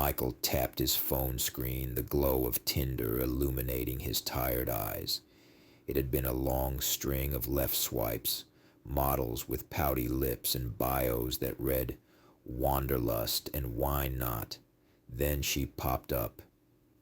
Michael tapped his phone screen, the glow of tinder illuminating his tired eyes. It had been a long string of left swipes, models with pouty lips and bios that read Wanderlust and Why Not. Then she popped up,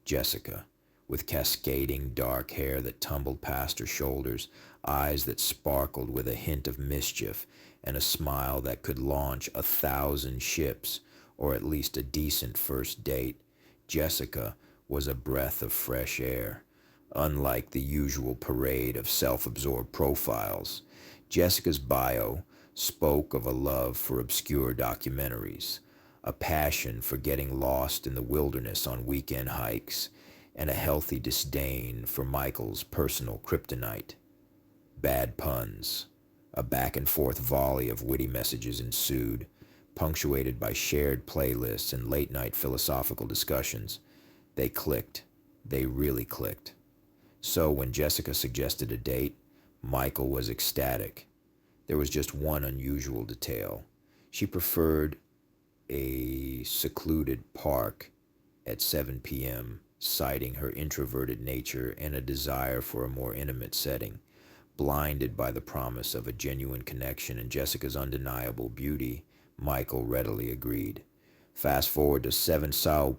Jessica, with cascading dark hair that tumbled past her shoulders, eyes that sparkled with a hint of mischief, and a smile that could launch 1,000 ships, or at least a decent first date. Jessica was a breath of fresh air. Unlike the usual parade of self-absorbed profiles, Jessica's bio spoke of a love for obscure documentaries, a passion for getting lost in the wilderness on weekend hikes, and a healthy disdain for Michael's personal kryptonite. Bad puns. A back-and-forth volley of witty messages ensued, punctuated by shared playlists and late-night philosophical discussions. They clicked. They really clicked. So when Jessica suggested a date, Michael was ecstatic. There was just one unusual detail. She preferred a secluded park at 7 p.m., citing her introverted nature and a desire for a more intimate setting. Blinded by the promise of a genuine connection and Jessica's undeniable beauty, Michael readily agreed. Fast forward to 7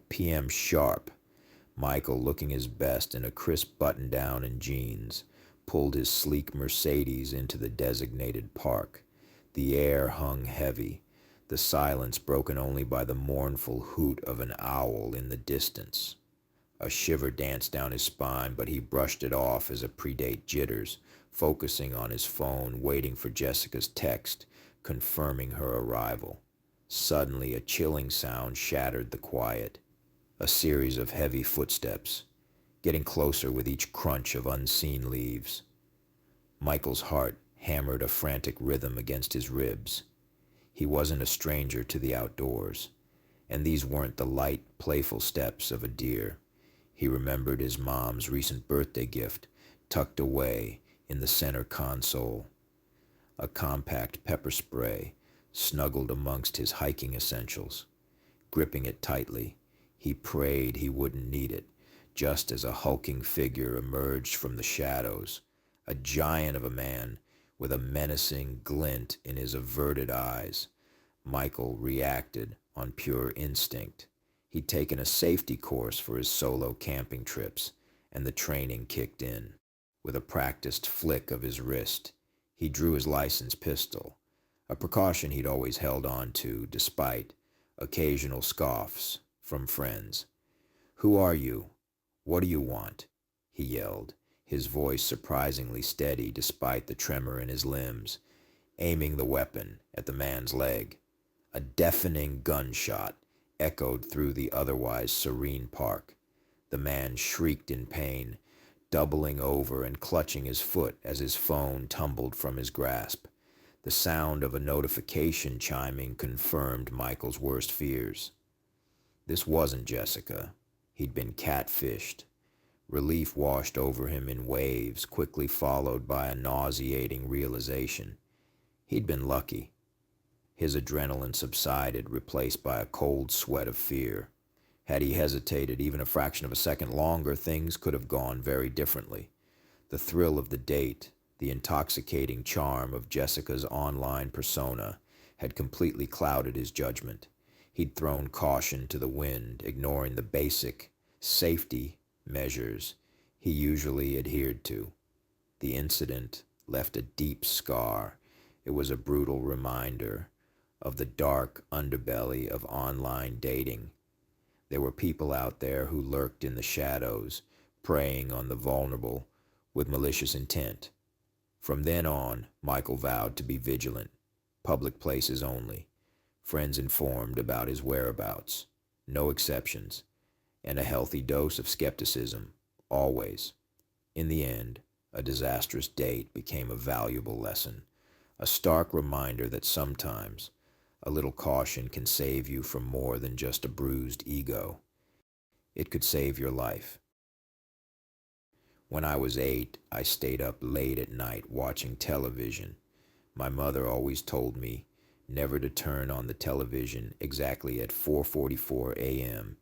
p.m. sharp. Michael, looking his best in a crisp button-down and jeans, pulled his sleek Mercedes into the designated park. The air hung heavy, the silence broken only by the mournful hoot of an owl in the distance. A shiver danced down his spine, but he brushed it off as a predate jitters, focusing on his phone, waiting for Jessica's text, confirming her arrival. Suddenly, a chilling sound shattered the quiet. A series of heavy footsteps, getting closer with each crunch of unseen leaves. Michael's heart hammered a frantic rhythm against his ribs. He wasn't a stranger to the outdoors, and these weren't the light, playful steps of a deer. He remembered his mom's recent birthday gift, tucked away in the center console. A compact pepper spray, snuggled amongst his hiking essentials. Gripping it tightly, he prayed he wouldn't need it, just as a hulking figure emerged from the shadows, a giant of a man with a menacing glint in his averted eyes. Michael reacted on pure instinct. He'd taken a safety course for his solo camping trips, and the training kicked in. With a practiced flick of his wrist, he drew his licensed pistol, a precaution he'd always held on to despite occasional scoffs from friends. "Who are you? What do you want?" he yelled, his voice surprisingly steady despite the tremor in his limbs, aiming the weapon at the man's leg. A deafening gunshot echoed through the otherwise serene park. The man shrieked in pain, doubling over and clutching his foot as his phone tumbled from his grasp. The sound of a notification chiming confirmed Michael's worst fears. This wasn't Jessica. He'd been catfished. Relief washed over him in waves, quickly followed by a nauseating realization. He'd been lucky. His adrenaline subsided, replaced by a cold sweat of fear. Had he hesitated even a fraction of a second longer, things could have gone very differently. The thrill of the date, the intoxicating charm of Jessica's online persona, had completely clouded his judgment. He'd thrown caution to the wind, ignoring the basic safety measures he usually adhered to. The incident left a deep scar. It was a brutal reminder of the dark underbelly of online dating. There were people out there who lurked in the shadows, preying on the vulnerable with malicious intent. From then on, Michael vowed to be vigilant, public places only, friends informed about his whereabouts, no exceptions, and a healthy dose of skepticism, always. In the end, a disastrous date became a valuable lesson, a stark reminder that sometimes a little caution can save you from more than just a bruised ego. It could save your life. When I was 8, I stayed up late at night watching television. My mother always told me never to turn on the television exactly at 4:44 a.m.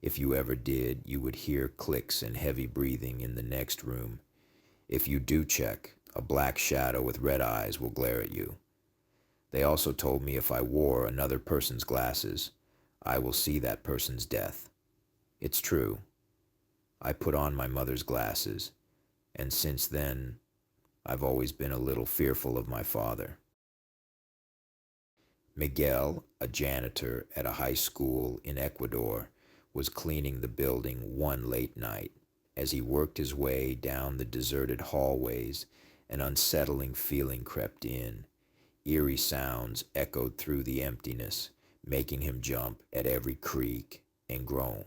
If you ever did, you would hear clicks and heavy breathing in the next room. If you do check, a black shadow with red eyes will glare at you. They also told me if I wore another person's glasses, I will see that person's death. It's true. I put on my mother's glasses, and since then, I've always been a little fearful of my father. Miguel, a janitor at a high school in Ecuador, was cleaning the building one late night. As he worked his way down the deserted hallways, an unsettling feeling crept in. Eerie sounds echoed through the emptiness, making him jump at every creak and groan.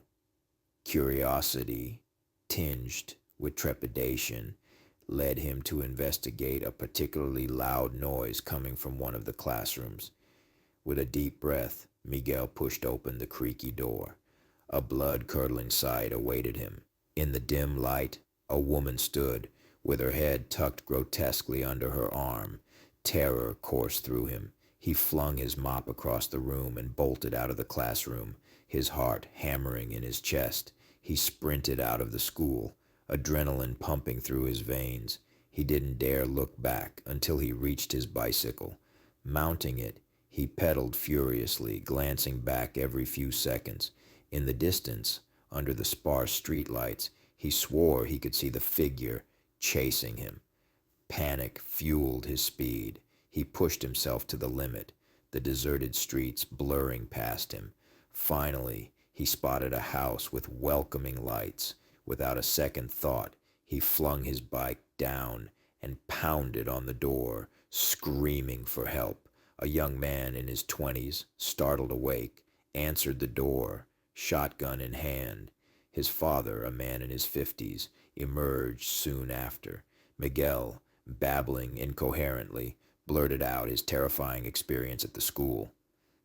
Curiosity, tinged with trepidation, led him to investigate a particularly loud noise coming from one of the classrooms. With a deep breath, Miguel pushed open the creaky door. A blood-curdling sight awaited him. In the dim light, a woman stood, with her head tucked grotesquely under her arm. Terror coursed through him. He flung his mop across the room and bolted out of the classroom, his heart hammering in his chest. He sprinted out of the school, adrenaline pumping through his veins. He didn't dare look back until he reached his bicycle. Mounting it, he pedaled furiously, glancing back every few seconds. In the distance, under the sparse streetlights, he swore he could see the figure chasing him. Panic fueled his speed. He pushed himself to the limit, the deserted streets blurring past him. Finally, he spotted a house with welcoming lights. Without a second thought, he flung his bike down and pounded on the door, screaming for help. A young man in his 20s, startled awake, answered the door, shotgun in hand. His father, a man in his 50s, emerged soon after. Miguel, babbling incoherently, blurted out his terrifying experience at the school.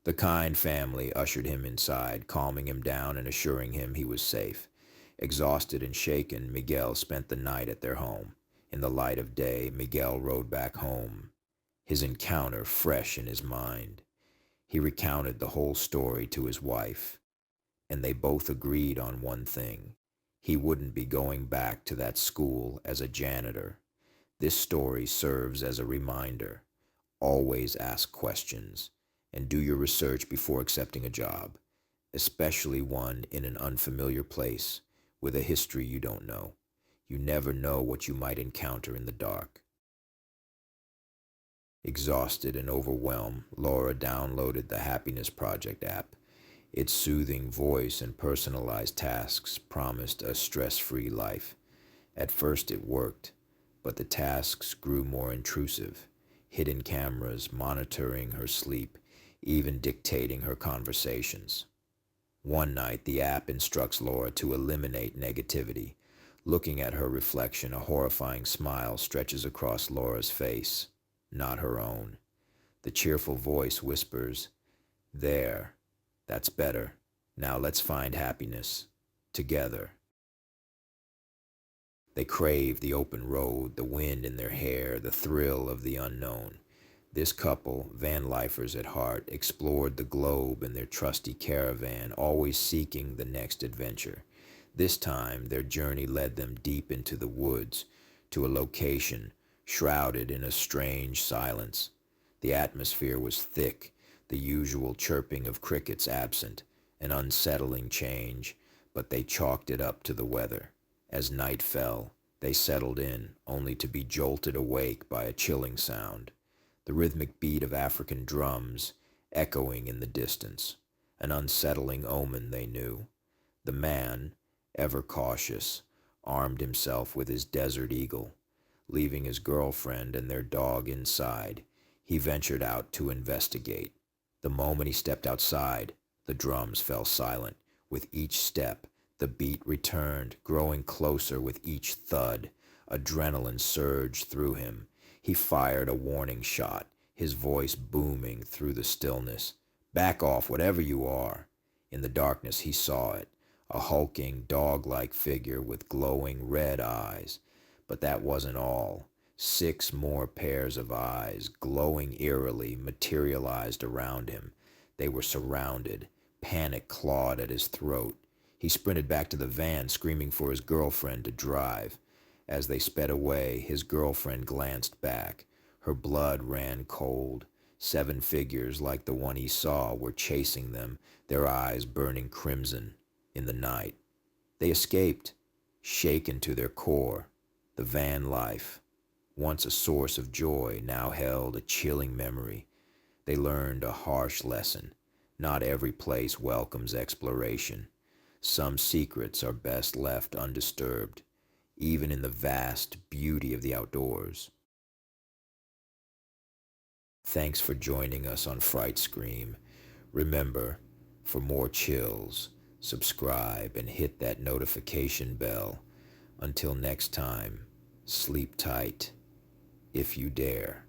The kind family ushered him inside, calming him down and assuring him he was safe. Exhausted and shaken, Miguel spent the night at their home. In the light of day, Miguel rode back home, his encounter fresh in his mind. He recounted the whole story to his wife, and they both agreed on one thing. He wouldn't be going back to that school as a janitor. This story serves as a reminder. Always ask questions, and do your research before accepting a job, especially one in an unfamiliar place with a history you don't know. You never know what you might encounter in the dark. Exhausted and overwhelmed, Laura downloaded the Happiness Project app. Its soothing voice and personalized tasks promised a stress-free life. At first it worked, but the tasks grew more intrusive. Hidden cameras monitoring her sleep, even dictating her conversations. One night, the app instructs Laura to eliminate negativity. Looking at her reflection, a horrifying smile stretches across Laura's face, not her own. The cheerful voice whispers, "There, that's better. Now let's find happiness. Together." They craved the open road, the wind in their hair, the thrill of the unknown. This couple, van lifers at heart, explored the globe in their trusty caravan, always seeking the next adventure. This time, their journey led them deep into the woods, to a location shrouded in a strange silence. The atmosphere was thick, the usual chirping of crickets absent, an unsettling change, but they chalked it up to the weather. As night fell, they settled in, only to be jolted awake by a chilling sound, the rhythmic beat of African drums echoing in the distance, an unsettling omen they knew. The man, ever cautious, armed himself with his desert eagle. Leaving his girlfriend and their dog inside, he ventured out to investigate. The moment he stepped outside, the drums fell silent. With each step, the beat returned, growing closer with each thud. Adrenaline surged through him. He fired a warning shot, his voice booming through the stillness. "Back off, whatever you are." In the darkness he saw it, a hulking, dog-like figure with glowing red eyes. But that wasn't all. 6 more pairs of eyes, glowing eerily, materialized around him. They were surrounded. Panic clawed at his throat. He sprinted back to the van, screaming for his girlfriend to drive. As they sped away, his girlfriend glanced back. Her blood ran cold. 7 figures like the one he saw were chasing them, their eyes burning crimson in the night. They escaped, shaken to their core. The van life, once a source of joy, now held a chilling memory. They learned a harsh lesson. Not every place welcomes exploration. Some secrets are best left undisturbed, even in the vast beauty of the outdoors. Thanks for joining us on Fright Scream. Remember, for more chills, subscribe and hit that notification bell. Until next time, sleep tight, if you dare.